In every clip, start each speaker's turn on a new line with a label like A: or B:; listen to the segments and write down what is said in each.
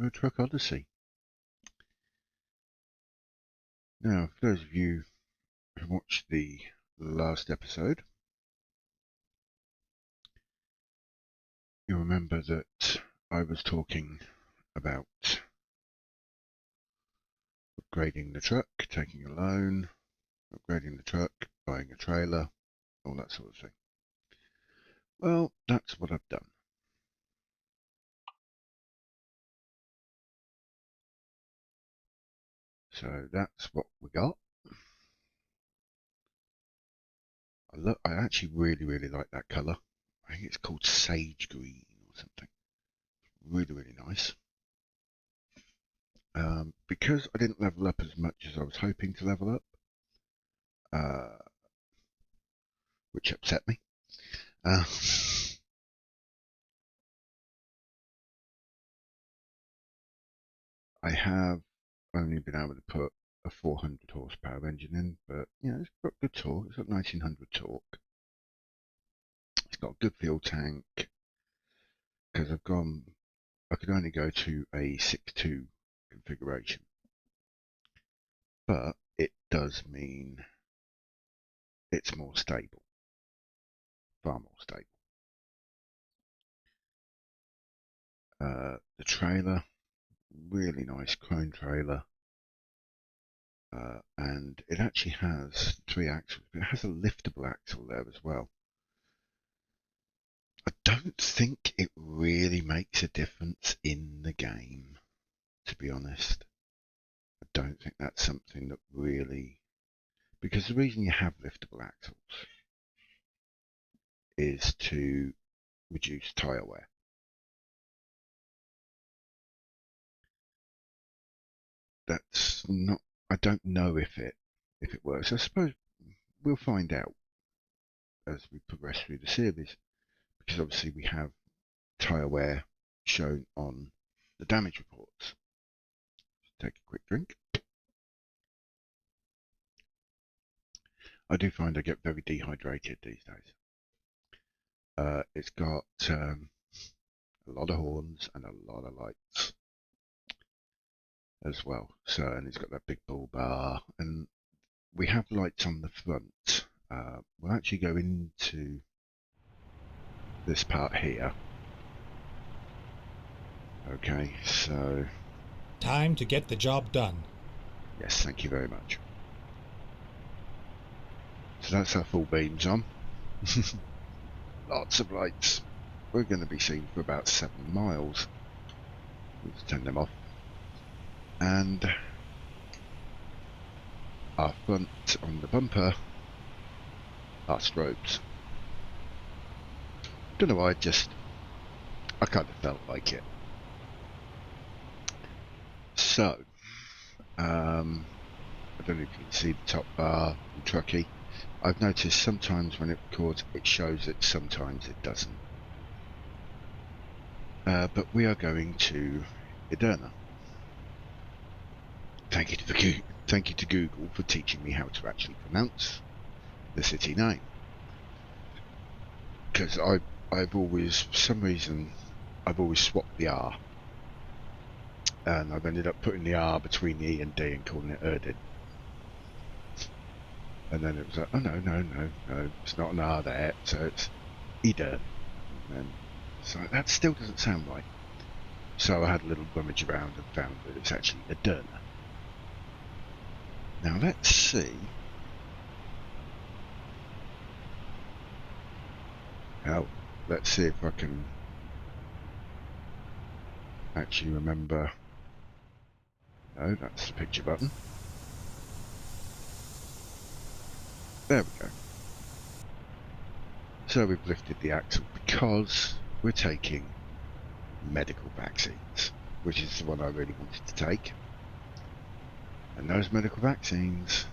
A: Euro Truck Odyssey. Now, for those of you who watched the last episode, you'll remember that I was talking about upgrading the truck, taking a loan, upgrading the truck, buying a trailer, all that sort of thing. Well, that's what I've done. So that's what we got. I actually really like that colour. I think it's called sage green or something. Really nice. Because I didn't level up as much as I was hoping to level up, which upset me. I have only been able to put a 400 horsepower engine in, but you know, it's got good torque. It's got 1900 torque. It's got a good fuel tank because I could only go to a 6.2 configuration, but it does mean it's more stable, far more stable. The trailer, really nice chrome trailer, and it actually has 3 axles, but it has a liftable axle there as well. I don't think it really makes a difference in the game, to be honest. I don't think that's something that really... Because the reason you have liftable axles is to reduce tyre wear. That's not... I don't know if it works. I suppose we'll find out as we progress through the series, because obviously we have tyre wear shown on the damage reports. Take a quick drink. I do find I get very dehydrated these days. It's got a lot of horns and a lot of lights as well. So, and it's got that big bull bar, and we have lights on the front. We'll actually go into this part here. Okay, so...
B: Time to get the job done.
A: Yes, thank you very much. So that's our full beams on. Lots of lights. We're going to be seen for about 7 miles. Let's turn them off. And our front on the bumper are strobes. Don't know why, I kind of felt like it. So, I don't know if you can see the top bar in Truckee. I've noticed sometimes when it records it shows it, sometimes it doesn't. But we are going to Edirne. Thank you to Google for teaching me how to actually pronounce the city name. Because I've always, for some reason, I've always swapped the R. And I've ended up putting the R between the E and D and calling it Erdin. And then it was like, oh no, it's not an R there, so it's Edirne. And so that still doesn't sound right. So I had a little rummage around and found that it's actually Edirne. Now let's see. Let's see if I can actually remember. No, that's the picture button. There we go. So we've lifted the axle because we're taking medical vaccines, which is the one I really wanted to take. And those medical vaccines,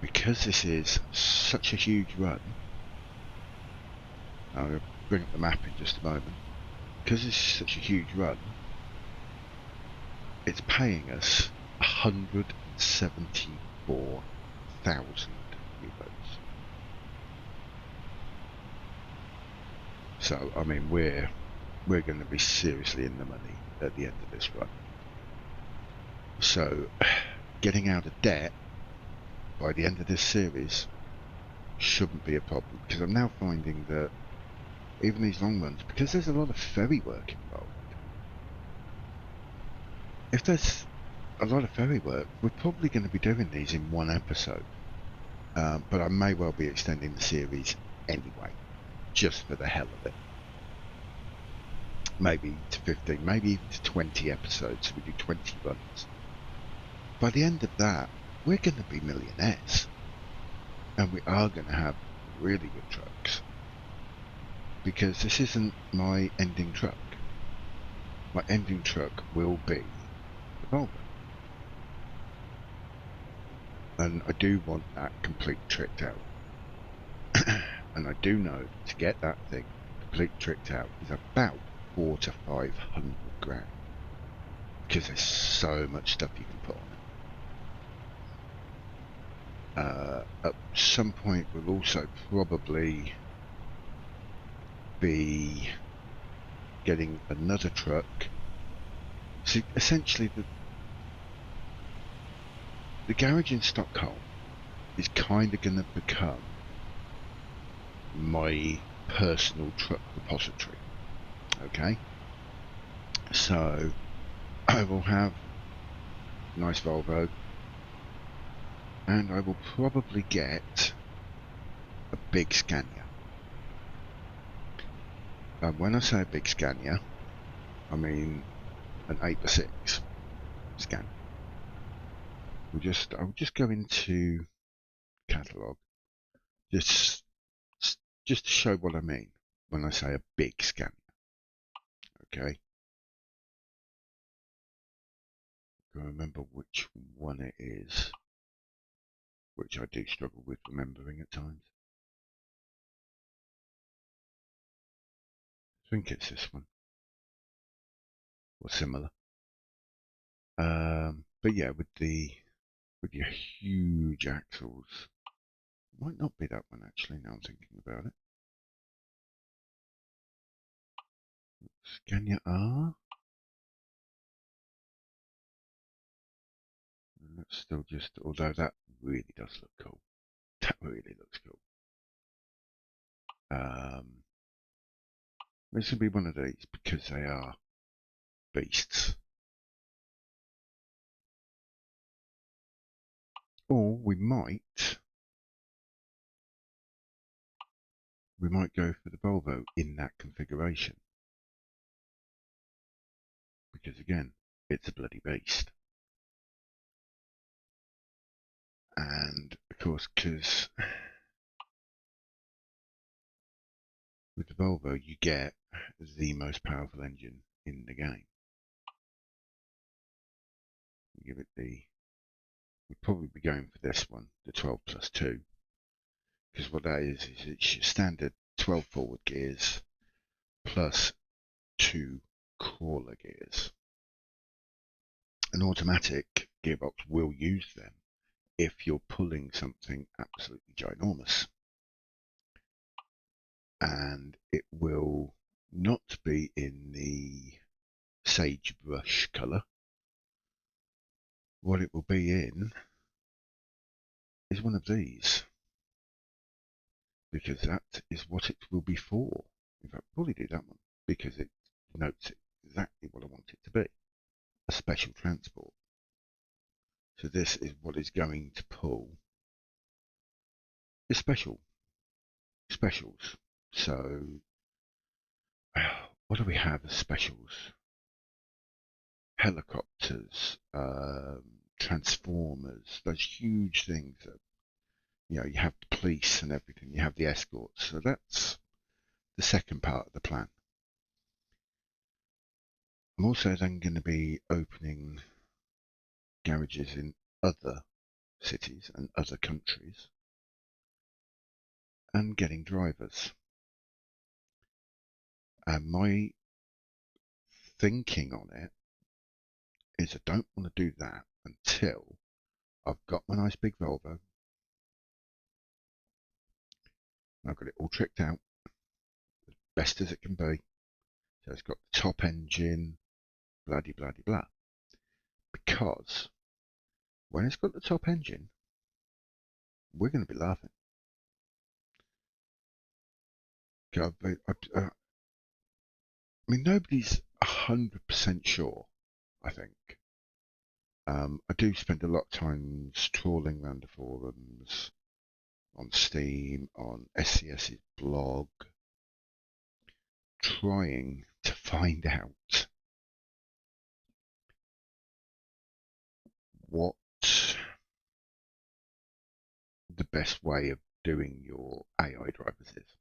A: because this is such a huge run, I'll bring up the map in just a moment. Because this is such a huge run, it's paying us 174,000 euros. So I mean, we're going to be seriously in the money at the end of this run. So getting out of debt by the end of this series shouldn't be a problem, because I'm now finding that even these long runs, because there's a lot of ferry work involved, if there's a lot of ferry work, we're probably going to be doing these in one episode. But I may well be extending the series anyway, just for the hell of it. Maybe to 15, maybe even to 20 episodes, so we do 20 runs. By the end of that, we're going to be millionaires. And we are going to have really good trucks. Because this isn't my ending truck. My ending truck will be the Volvo. And I do want that complete tricked out. And I do know to get that thing complete tricked out is about 400 to 500 grand. Because there's so much stuff you can put on it. At some point we'll also probably be getting another truck. So essentially the garage in Stockholm is kind of going to become my personal truck repository. Okay, so I will have a nice Volvo, and I will probably get a big Scania. When I say a big Scania, I mean an 8x6 Scania. I'll just go into catalogue, just to show what I mean when I say a big Scania. Okay, I remember which one it is, which I do struggle with remembering at times. I think it's this one, or similar. But yeah, with your huge axles, might not be that one actually. Now I'm thinking about it. Scania R. Let's still just, although that really does look cool. That really looks cool. This will be one of these because they are beasts. Or we might go for the Volvo in that configuration. Because again, it's a bloody beast. And of course, because with the Volvo you get the most powerful engine in the game. You give it we'd probably be going for this one, the 12 plus 2. Because what that is it's your standard 12 forward gears plus 2 crawler gears. An automatic gearbox will use them if you're pulling something absolutely ginormous. And it will not be in the sagebrush colour. What it will be in is one of these. Because that is what it will be for. In fact, we'll probably do that one because it notes exactly what I want it to be. A special transport. So this is what is going to pull the specials. So what do we have as specials? Helicopters, transformers, those huge things that, you have the police and everything, you have the escorts. So that's the second part of the plan. I'm also then going to be opening garages in other cities and other countries and getting drivers. And my thinking on it is I don't want to do that until I've got my nice big Volvo. I've got it all tricked out as best as it can be. So it's got the top engine, bloody blah. Because when it's got the top engine, we're going to be laughing. I mean, nobody's 100% sure, I think. I do spend a lot of time trawling around the forums, on Steam, on SCS's blog, trying to find out what the best way of doing your AI drivers is.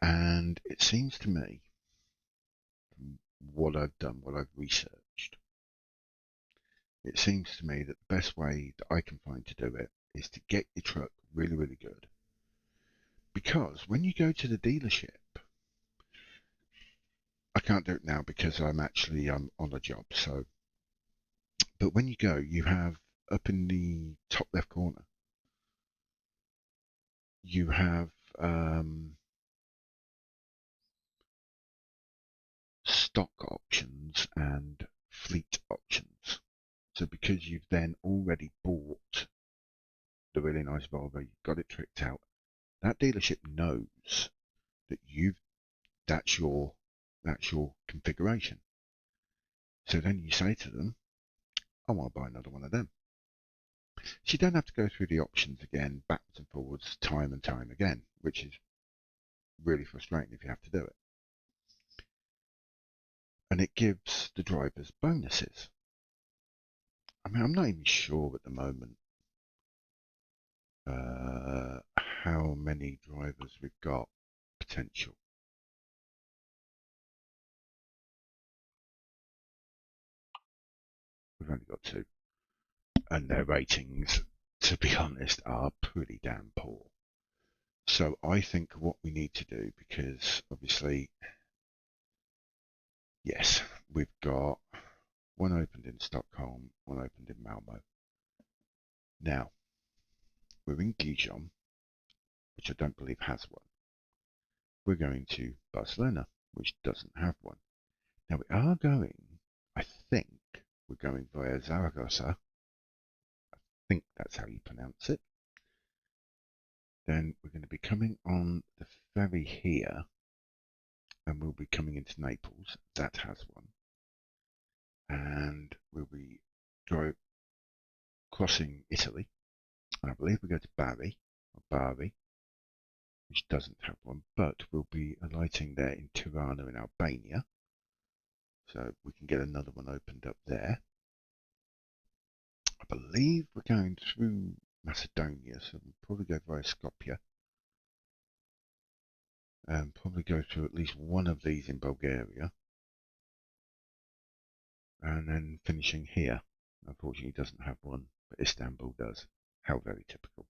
A: And it seems to me, from what I've done, what I've researched, it seems to me that the best way that I can find to do it is to get your truck really, really good. Because when you go to the dealership, I can't do it now because I'm actually on a job. So, but when you go, you have up in the top left corner, you have stock options and fleet options. So because you've then already bought the really nice Volvo, you've got it tricked out, that dealership knows that that's your configuration. So then you say to them, I want to buy another one of them. So you don't have to go through the options again, backwards and forwards, time and time again, which is really frustrating if you have to do it. And it gives the drivers bonuses. I mean, I'm not even sure at the moment how many drivers we've got potential. We've only got 2. And their ratings, to be honest, are pretty damn poor. So I think what we need to do, because obviously, yes, we've got one opened in Stockholm, one opened in Malmo. Now, we're in Gijón, which I don't believe has one. We're going to Barcelona, which doesn't have one. Now we are going, I think, we're going via Zaragoza. I think that's how you pronounce it. Then we're going to be coming on the ferry here, and we'll be coming into Naples. That has one. And we'll be crossing Italy. And I believe we go to Bari, which doesn't have one, but we'll be alighting there in Tirana in Albania. So we can get another one opened up there. I believe we're going through Macedonia, so we'll probably go via Skopje. And probably go through at least one of these in Bulgaria. And then finishing here. Unfortunately, it doesn't have one, but Istanbul does. How very typical.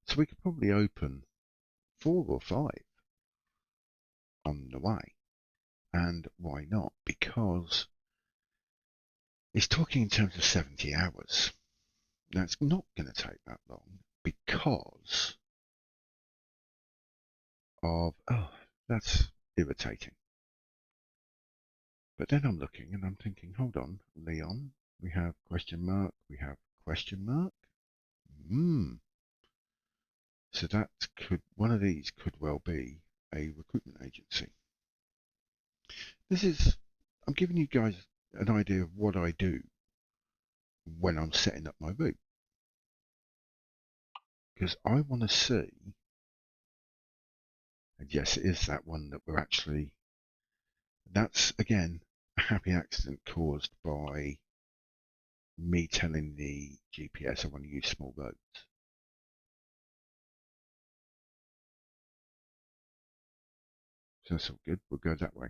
A: So we could probably open 4 or 5 on the way. And why not? Because it's talking in terms of 70 hours. Now, it's not going to take that long because of, oh, that's irritating. But then I'm looking and I'm thinking, hold on, Leon, we have question mark, we have question mark. So that could, one of these could well be a recruitment agency. I'm giving you guys an idea of what I do when I'm setting up my route. Because I want to see, and yes, it is that one that we're actually, that's again a happy accident caused by me telling the GPS I want to use small roads. So that's all good, we'll go that way.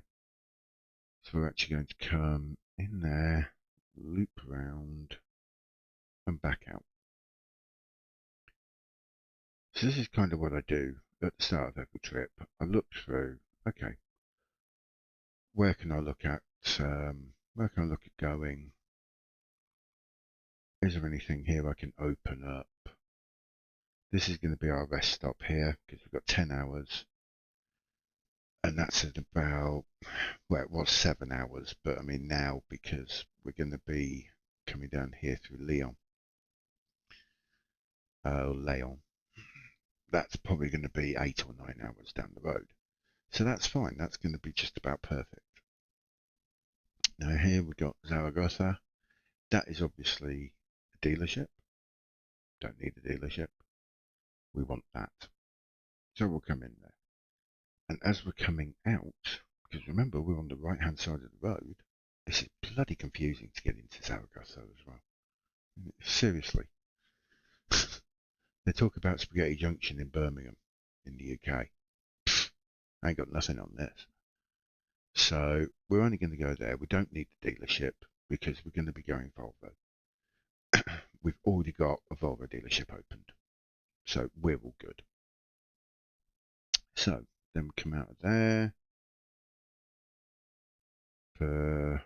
A: So we're actually going to come in there, loop around, and back out. So this is kind of what I do at the start of every trip. I look through, okay, where can I look at going? Is there anything here I can open up? This is going to be our rest stop here because we've got 10 hours. and that's at about, well, it was 7 hours, but I mean now, because we're going to be coming down here through Leon, that's probably going to be 8 or 9 hours down the road. So that's fine. That's going to be just about perfect. Now here we've got Zaragoza. That is obviously a dealership. Don't need a dealership. We want that. So we'll come in there. And as we're coming out, because remember we're on the right hand side of the road, this is bloody confusing to get into Zaragoza as well. Seriously. They talk about Spaghetti Junction in Birmingham in the UK. Pfft, I ain't got nothing on this. So we're only going to go there. We don't need the dealership because we're going to be going Volvo. We've already got a Volvo dealership opened. So we're all good. So then we come out of there for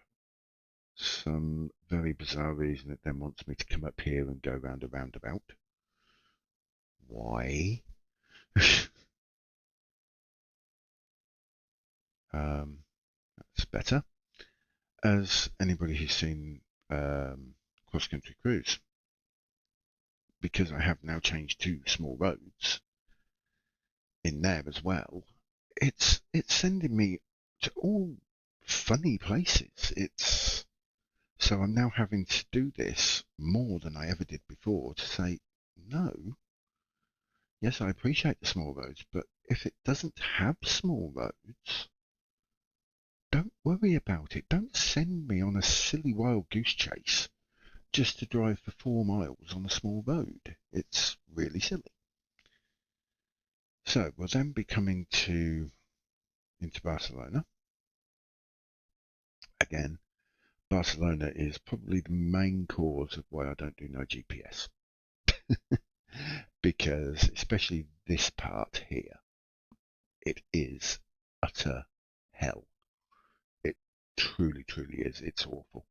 A: some very bizarre reason. It then wants me to come up here and go round a roundabout. Why? That's better. As anybody who's seen Cross Country Cruise, because I have now changed to small roads in there as well, it's sending me to all funny places. It's so I'm now having to do this more than I ever did before to say, no, yes, I appreciate the small roads, but if it doesn't have small roads, don't worry about it. Don't send me on a silly wild goose chase just to drive for 4 miles on a small road. It's really silly. So we'll then be coming into Barcelona. Again, Barcelona is probably the main cause of why I don't do no GPS. Because especially this part here, it is utter hell. It truly, truly is. It's awful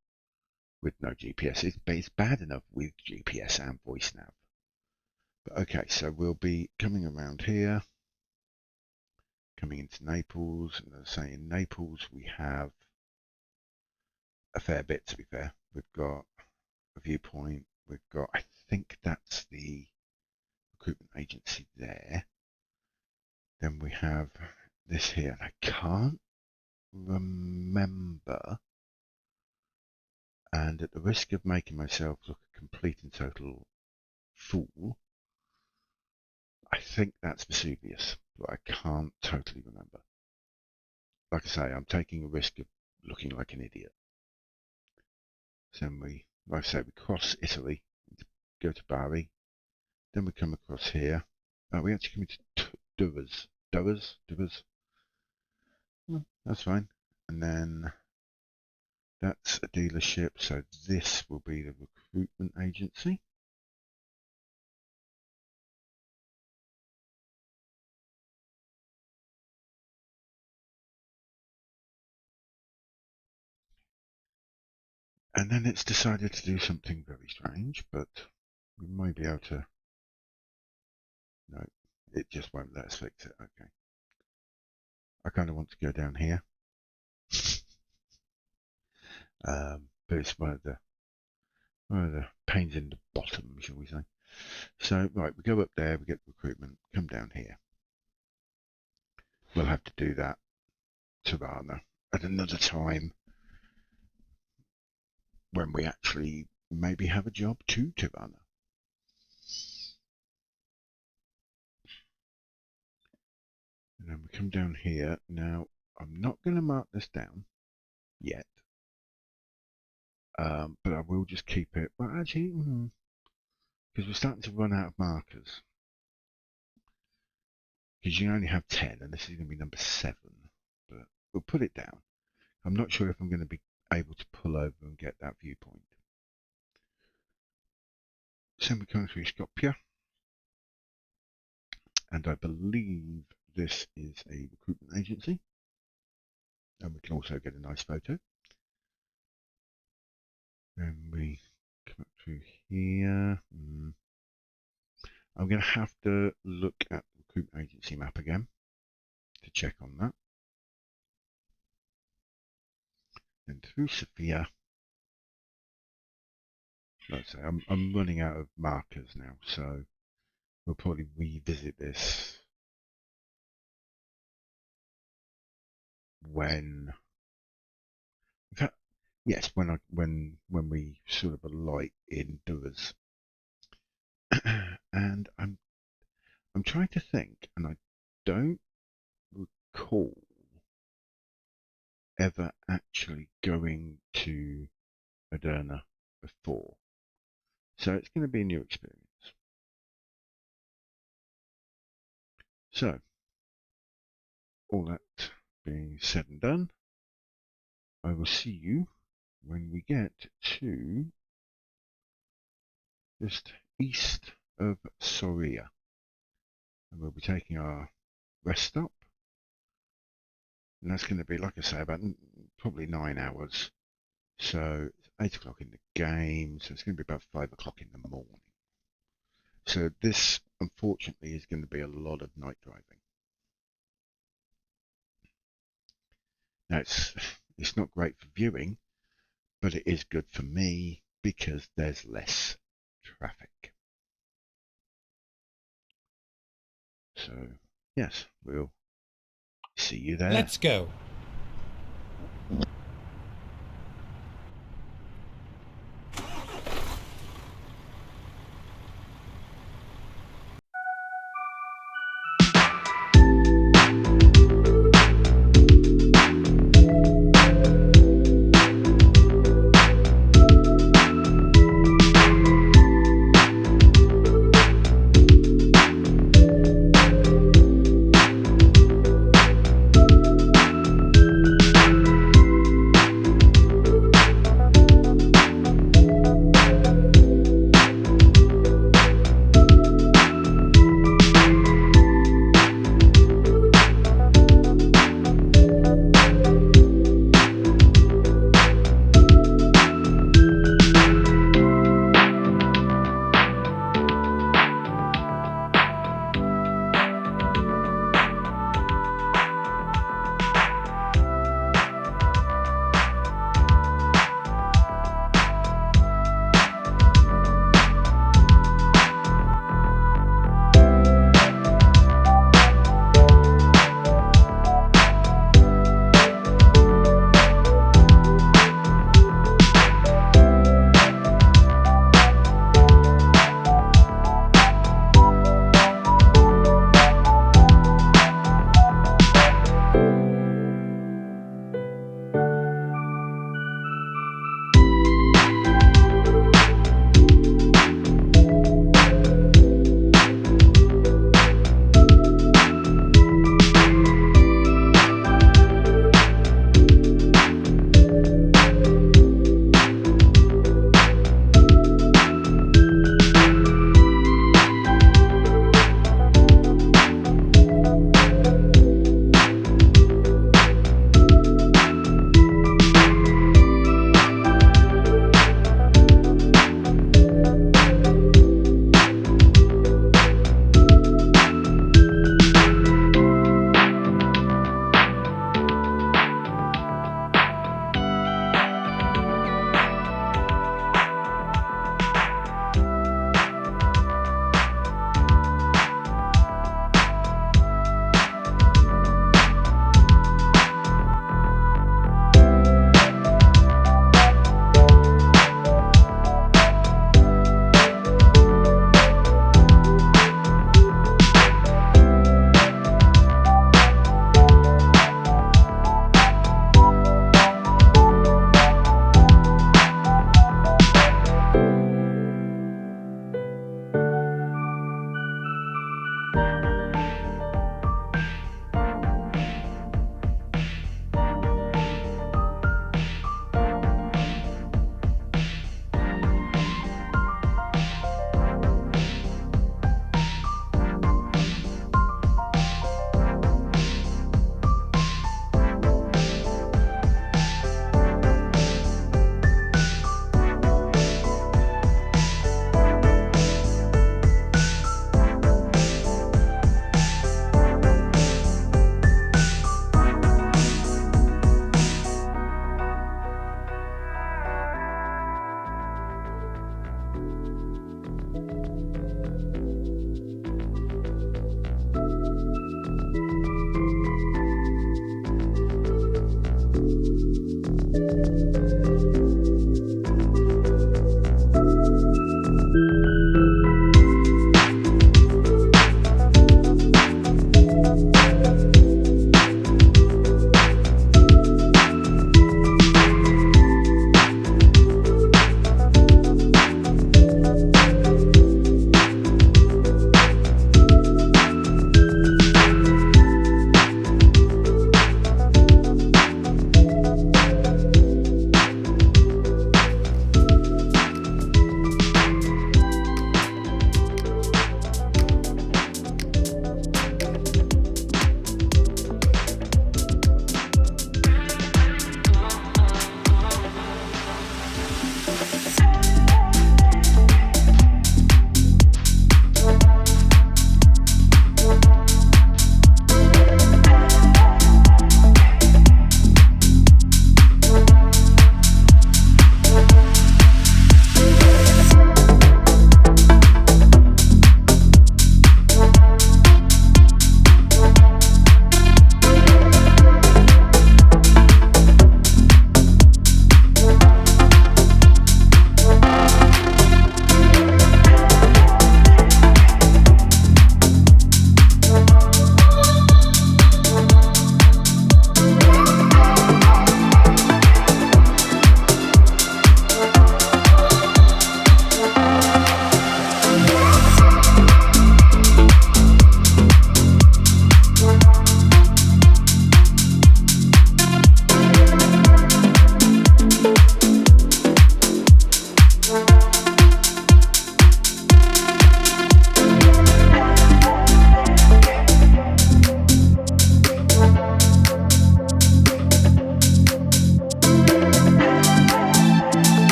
A: with no GPS. It's bad enough with GPS and voice nav. But okay, so we'll be coming around here, coming into Naples, and as I say, in Naples we have a fair bit, to be fair. We've got a viewpoint, we've got, I think that's the recruitment agency there. Then we have this here, and I can't remember, and at the risk of making myself look a complete and total fool, I think that's Vesuvius, but I can't totally remember. Like I say, I'm taking a risk of looking like an idiot. So we, like I say, we cross Italy, go to Bari, then we come across here. We actually come into Durres. That's fine. And then that's a dealership, so this will be the recruitment agency. And then it's decided to do something very strange, but we might be able to... No, it just won't let us fix it. Okay. I kind of want to go down here. But it's one of the pains in the bottom, shall we say. So, right, we go up there, we get recruitment, come down here. We'll have to do that Tirana at another time when we actually maybe have a job to Tirana. And then we come down here. Now, I'm not going to mark this down yet, but I will just keep it. Well, actually, because we're starting to run out of markers. Because you only have 10, and this is going to be number 7. But we'll put it down. I'm not sure if I'm going to be able to pull over and get that viewpoint. So we come through Skopje, and I believe this is a recruitment agency. And we can also get a nice photo. Then we come up through here. I'm going to have to look at the recruitment agency map again to check on that. and through Sophia. Like I say, I'm running out of markers now, so we'll probably revisit this when, in fact, yes, when we sort of alight in Durrës. And I'm trying to think, and I don't recall ever actually going to Edirne before. So it's going to be a new experience. So, all that being said and done, I will see you when we get to just east of Soria. And we'll be taking our rest stop. And that's going to be, like I say, about probably 9 hours. So it's 8 o'clock in the game, so it's going to be about 5 o'clock in the morning. So this, unfortunately, is going to be a lot of night driving. Now it's not great for viewing, but it is good for me because there's less traffic. So yes, we'll see you there.
B: Let's go.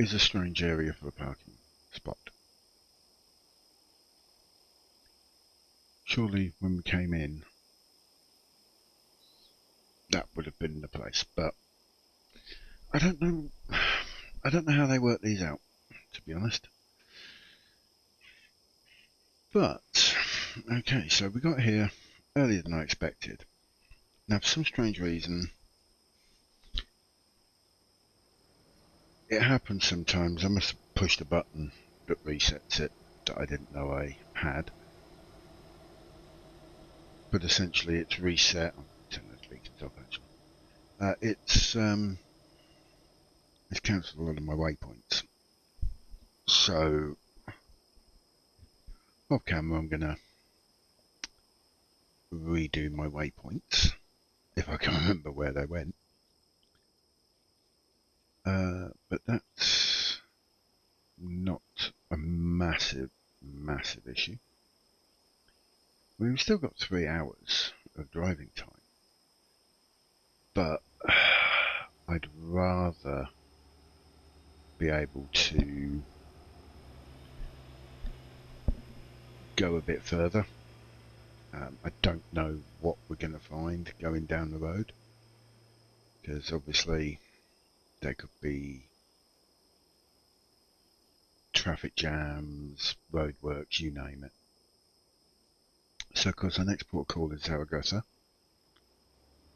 A: is a strange area for a parking spot. Surely when we came in, that would have been the place, but I don't know. I don't know how they work these out, to be honest. But, okay, so we got here earlier than I expected. Now, for some strange reason, it happens sometimes. I must have pushed a button that resets it that I didn't know I had. But essentially, it's reset. I'm turning the speakers off, actually. It's cancelled a lot of my waypoints. So, off camera, I'm going to redo my waypoints, if I can remember where they went. But that's not a massive issue. We've still got 3 hours of driving time, but I'd rather be able to go a bit further. I don't know what we're going to find going down the road, because obviously there could be traffic jams, roadworks, you name it. So of course our next port call is Zaragoza,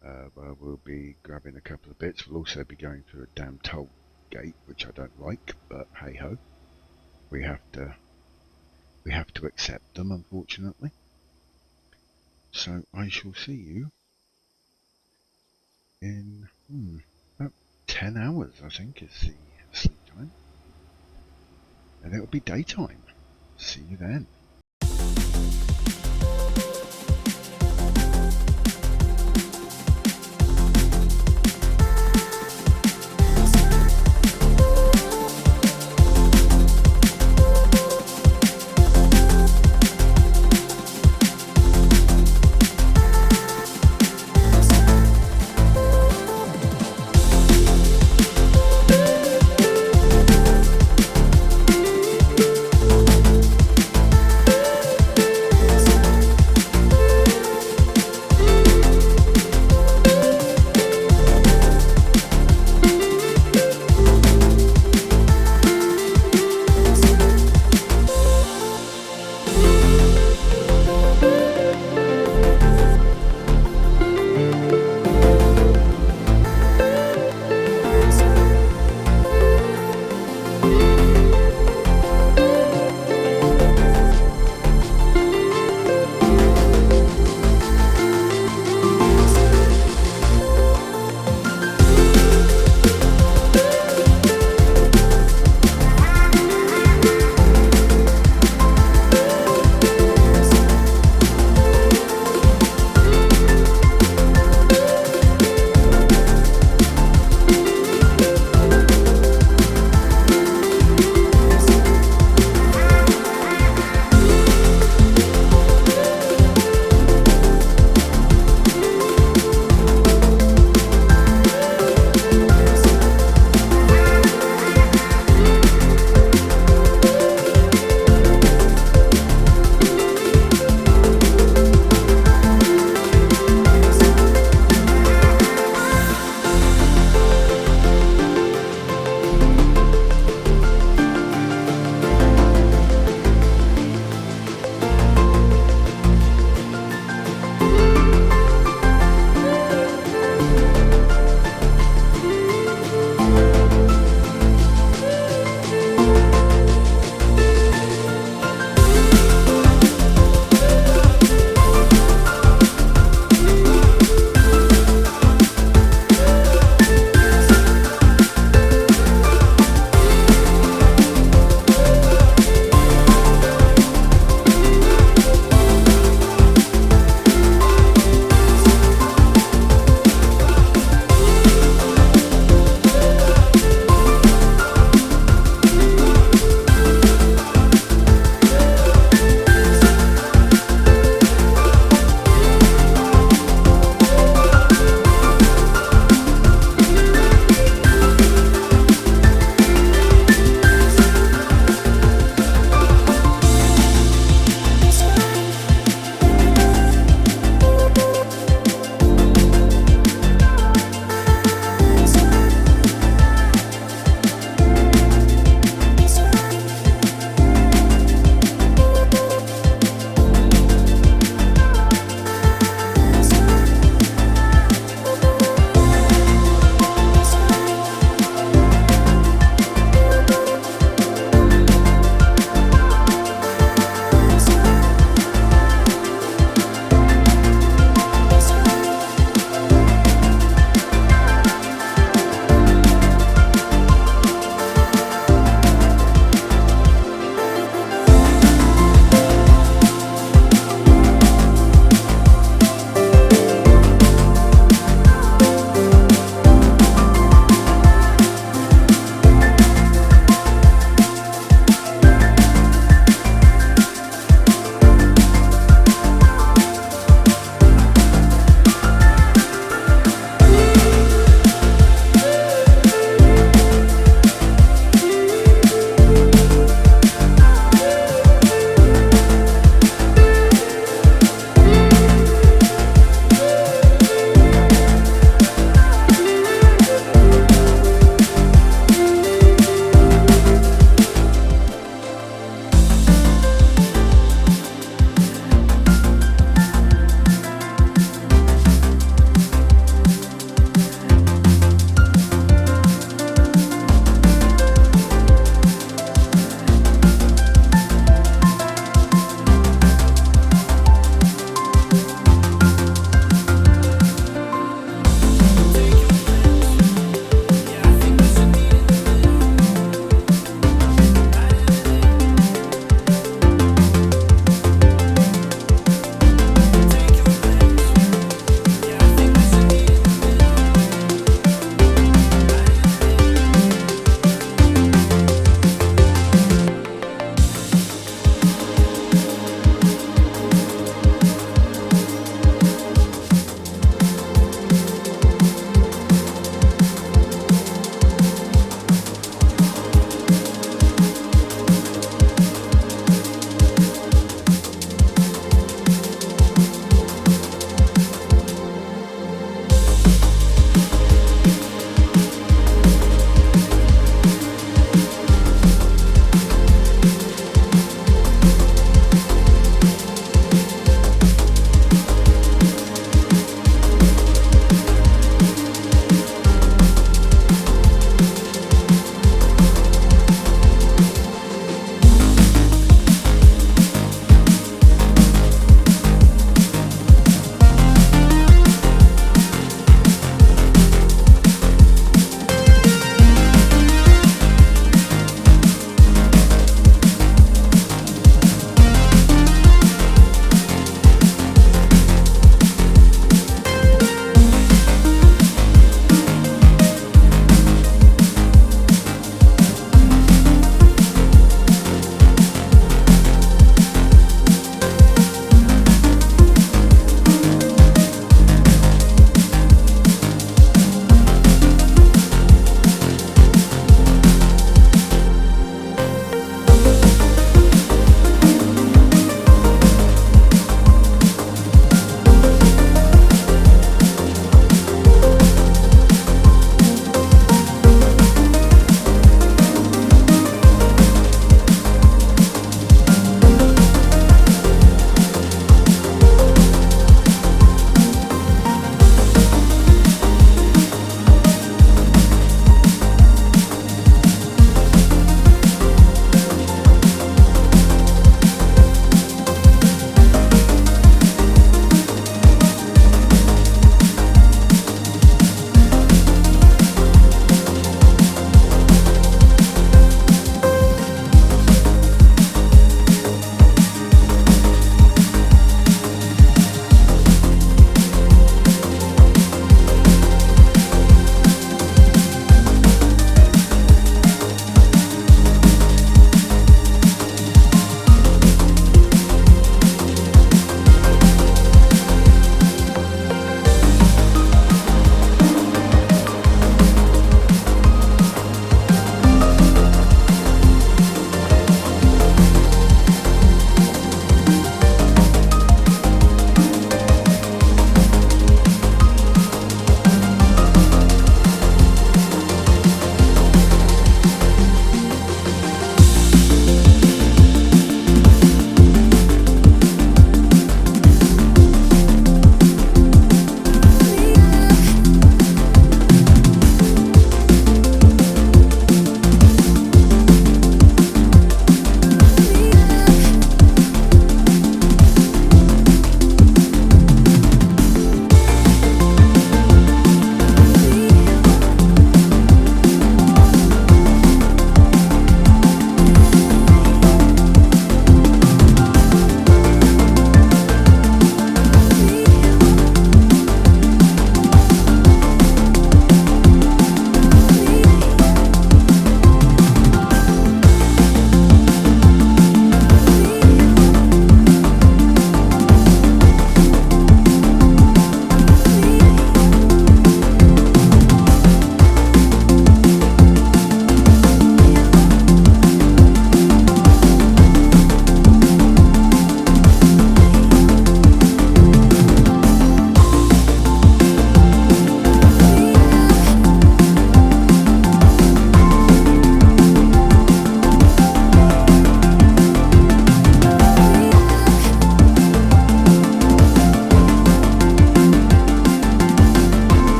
A: where we'll be grabbing a couple of bits. We'll also be going through a damn toll gate, which I don't like, but hey ho, we have to accept them, unfortunately. So I shall see you in about 10 hours, I think, is the sleep time. And it'll be daytime. See you then.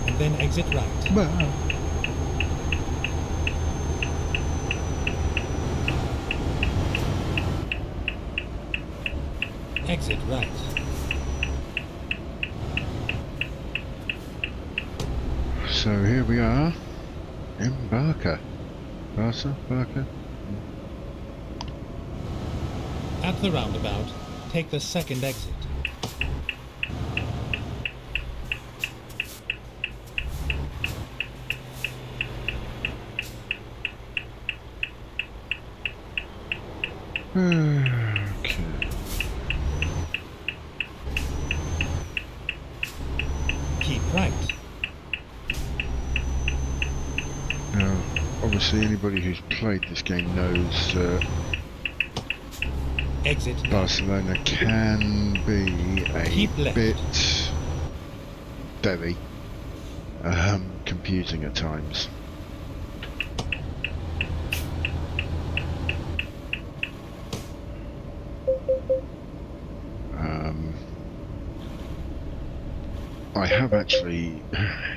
B: and then exit right. Exit right.
A: So here we are in Barker. Barker.
B: At the roundabout, take the second exit.
A: Okay.
B: Keep right.
A: Now, obviously anybody who's played this game knows
B: Exit
A: Barcelona can be a bit very confusing at times. I have actually,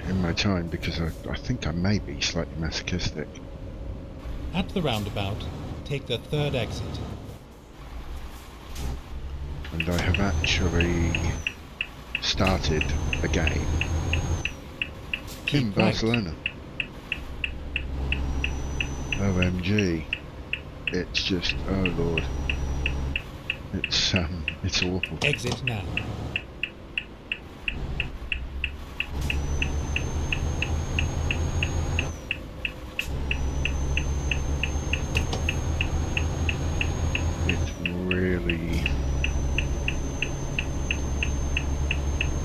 A: in my time, because I think I may be slightly masochistic.
B: At the roundabout, take the third exit.
A: And I have actually started a game in Barcelona. OMG. It's just, oh lord. It's awful.
B: Exit now.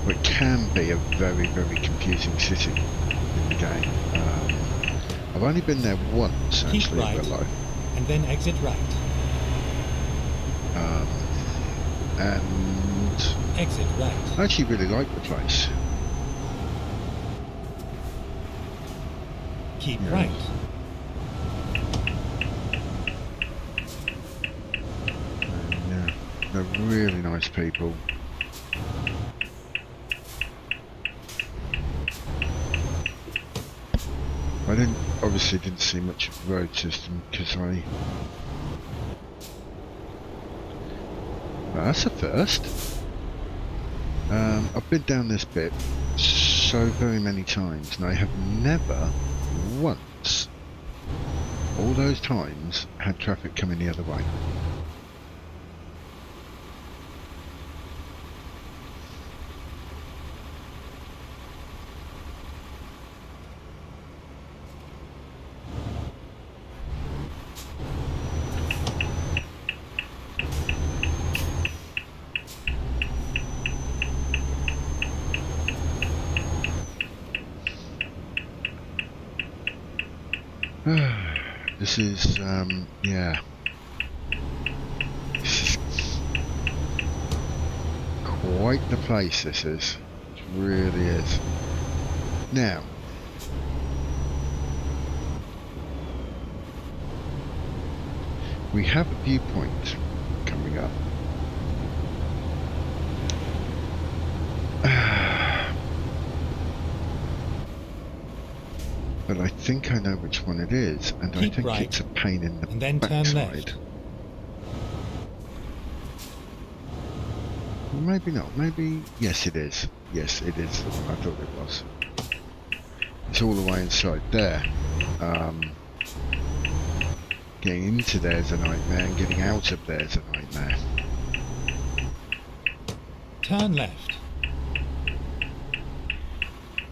A: It can be a very, very confusing city in the game. I've only been there once actually in real life.
B: And then exit right.
A: And
B: exit right.
A: I actually really like the place.
B: Keep right.
A: Yeah, they're really nice people. I obviously didn't see much of the road system because well, that's a first. I've been down this bit so very many times and I have never once, all those times, had traffic coming the other way. This is, yeah. This is quite the place, this is. It really is. Now, we have a viewpoint coming up. But I think I know which one it is, and I think it's a pain in the backside.
B: And then turn left.
A: Well, maybe not. Maybe... Yes, it is. Yes, it is the one I thought it was. It's all the way inside there. Getting into there's a nightmare, and getting out of there's a nightmare.
B: Turn left.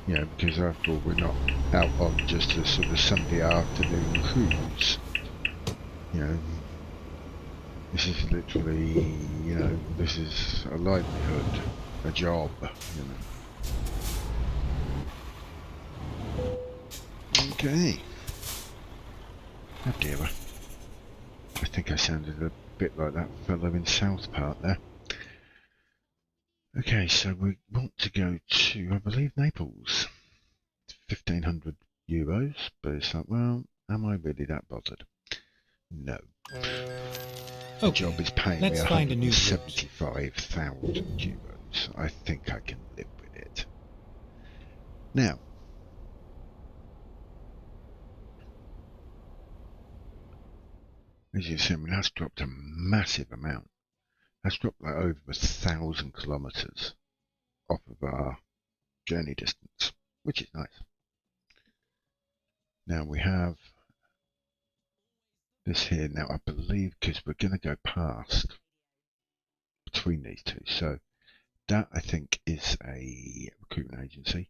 A: Yeah, because after all, we're not out on just a sort of Sunday afternoon cruise. You know, this is literally, you know, this is a livelihood, a job, you know. Okay. Oh dear. I think I sounded a bit like that fellow in South Park there. Okay, so we want to go to, I believe, Naples. It's 1,500 euros, but it's like, well, am I really that bothered? No. The job is paying me 175,000 euros. I think I can live with it. Now, As you see, I mean, that's dropped a massive amount. That's dropped like over 1,000 kilometres off of our journey distance, which is nice. Now we have this here. Now I believe because we're going to go past between these two. So that I think is a recruitment agency.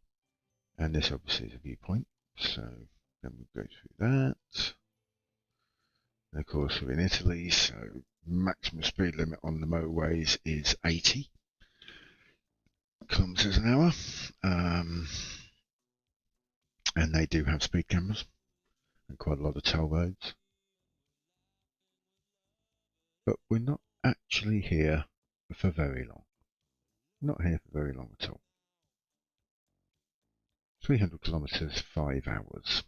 A: And this obviously is a viewpoint. So then we'll go through that. And of course we're in Italy, so maximum speed limit on the motorways is 80 kilometers an hour. And they do have speed cameras and quite a lot of toll roads. But we're not actually here for very long. Not here for very long at all. 300 kilometers, 5 hours.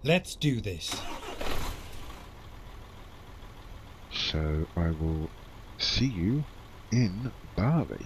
B: Let's do this.
A: So I will see you in Bali.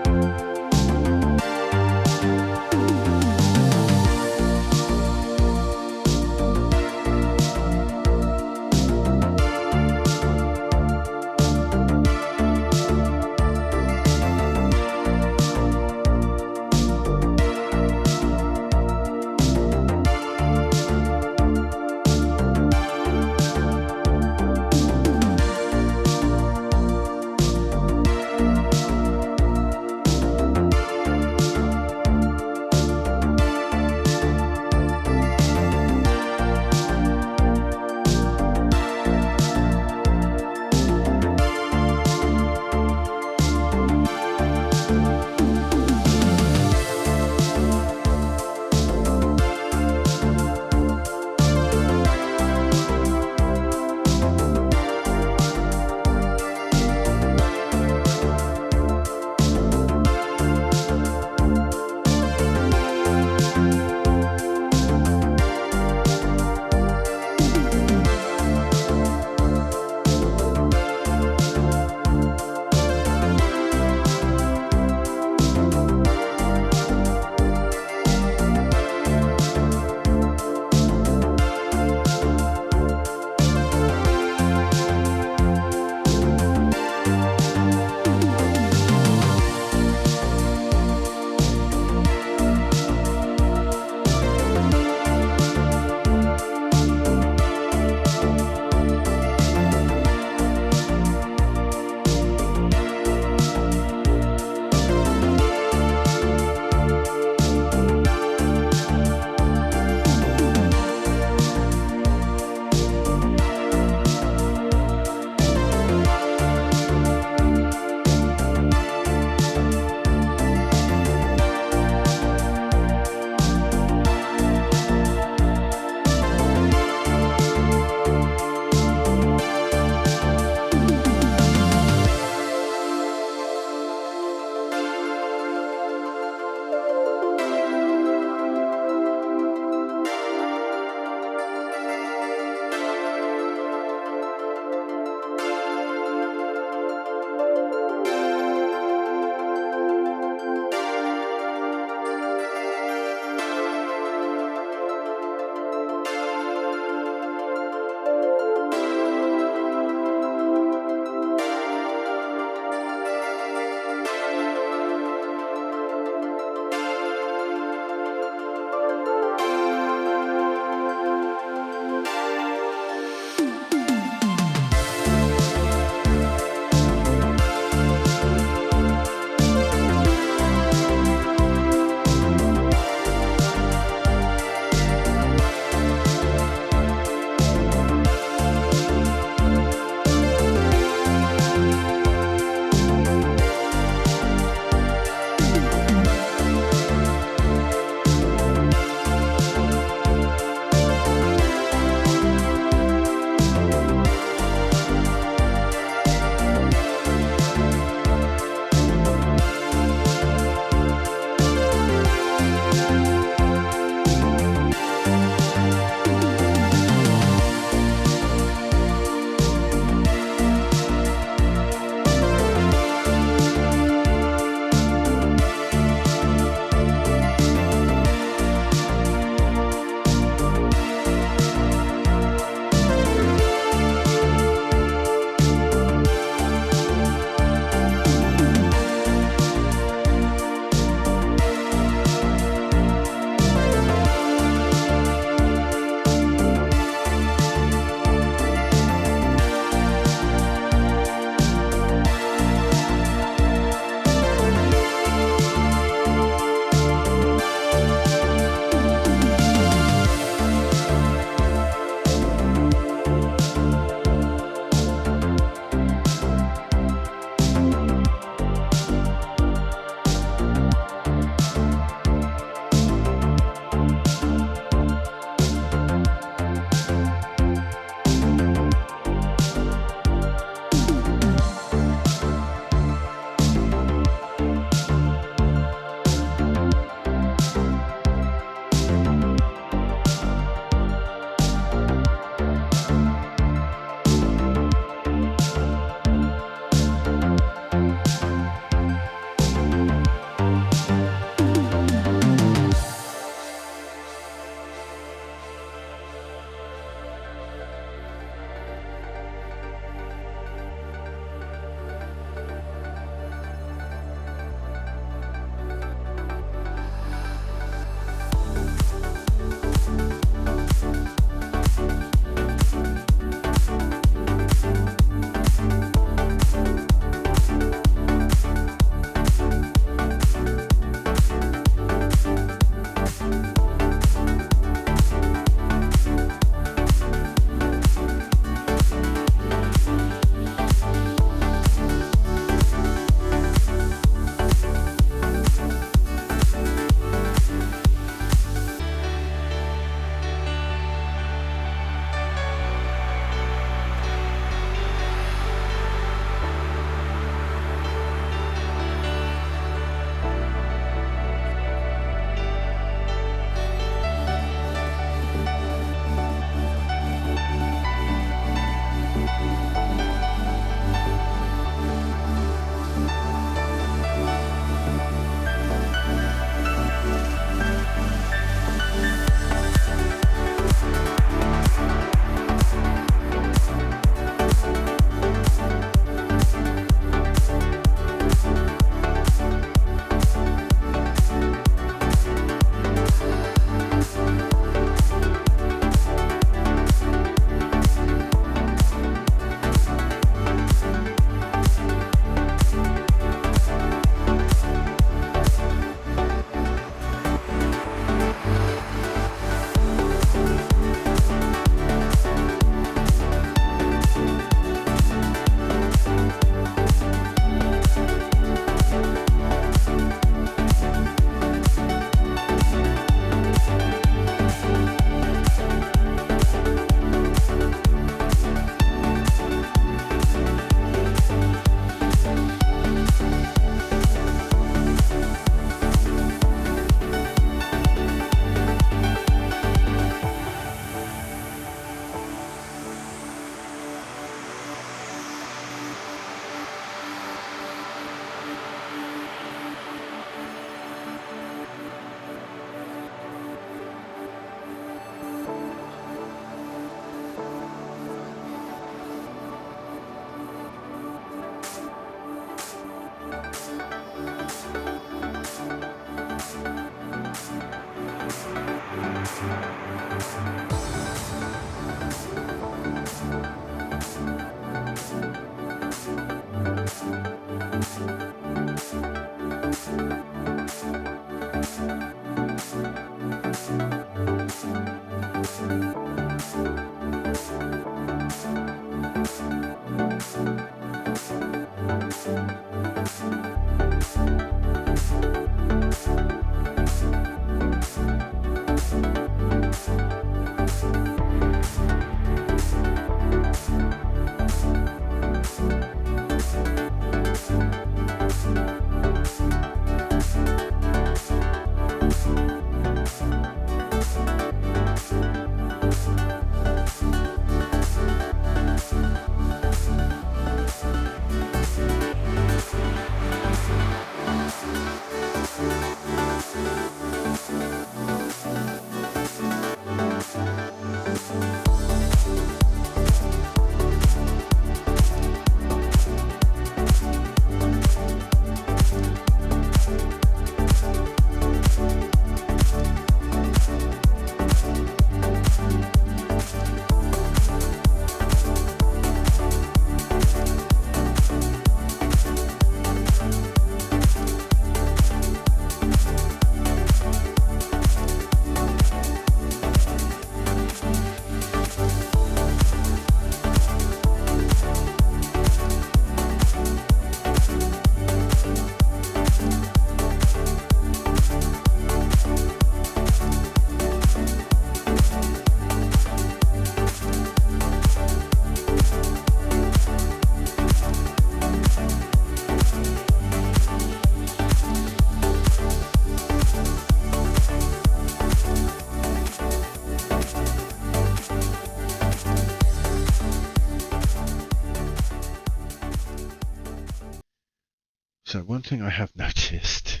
A: So one thing I have noticed,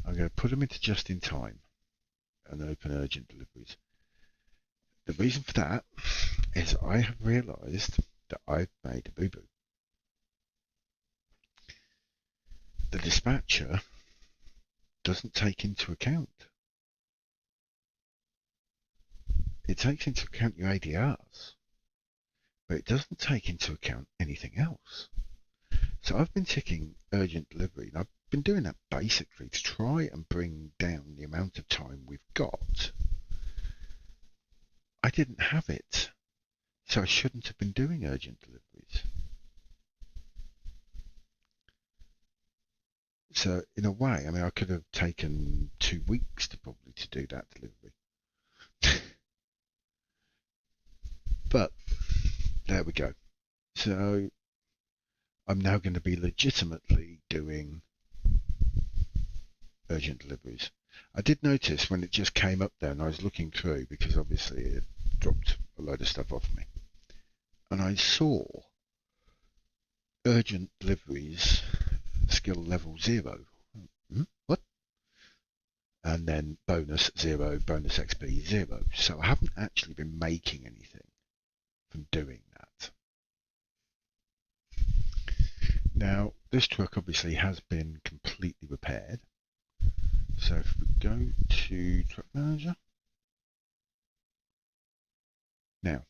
A: I'm going to put them into just in time and open urgent deliveries. The reason for that is I have realized that I've made a boo-boo. The dispatcher doesn't take into account. It takes into account your ADRs, but it doesn't take into account anything else. So I've been ticking urgent delivery, and I've been doing that basically to try and bring down the amount of time we've got. I didn't have it, so I shouldn't have been doing urgent deliveries. So in a way, I mean, I could have taken 2 weeks to do that delivery. But there we go. So I'm now going to be legitimately doing urgent deliveries. I did notice when it just came up there and I was looking through, because obviously it dropped a load of stuff off me, and I saw urgent deliveries skill level 0. What? And then bonus 0, bonus XP 0. So I haven't actually been making anything from doing that. Now, this truck obviously has been completely repaired. So if we go to Truck Manager. Now,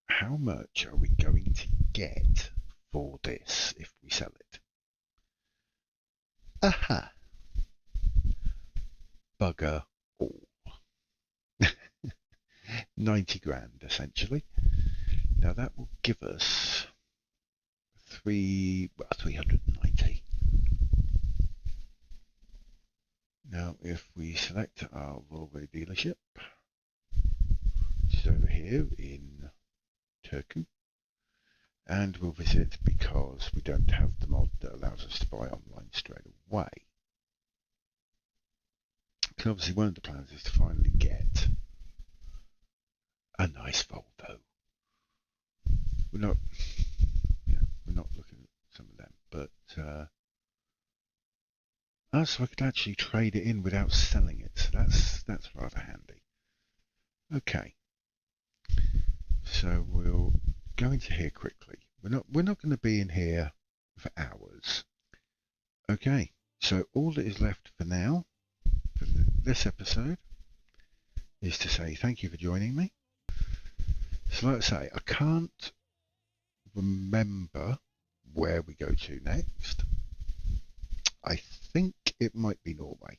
A: how much are we going to get for this if we sell it? Aha! Bugger all. 90 grand essentially. Now that will give us 390. Now if we select our Volvo dealership, which is over here in Turku, and we'll visit because we don't have the mod that allows us to buy online straight away. Because obviously one of the plans is to finally get a nice Volvo. We're not looking at some of them, but so I could actually trade it in without selling it. So that's rather handy. Okay, so we'll go into here quickly. We're not going to be in here for hours. Okay, so all that is left for now, for this episode, is to say thank you for joining me. So like I say, I can't remember where we go to next. I think it might be Norway.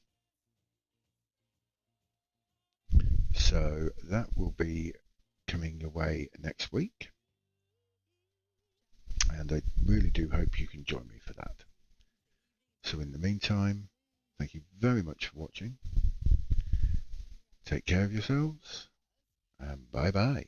A: So that will be coming your way next week. And I really do hope you can join me for that. So in the meantime, thank you very much for watching. Take care of yourselves, and bye-bye.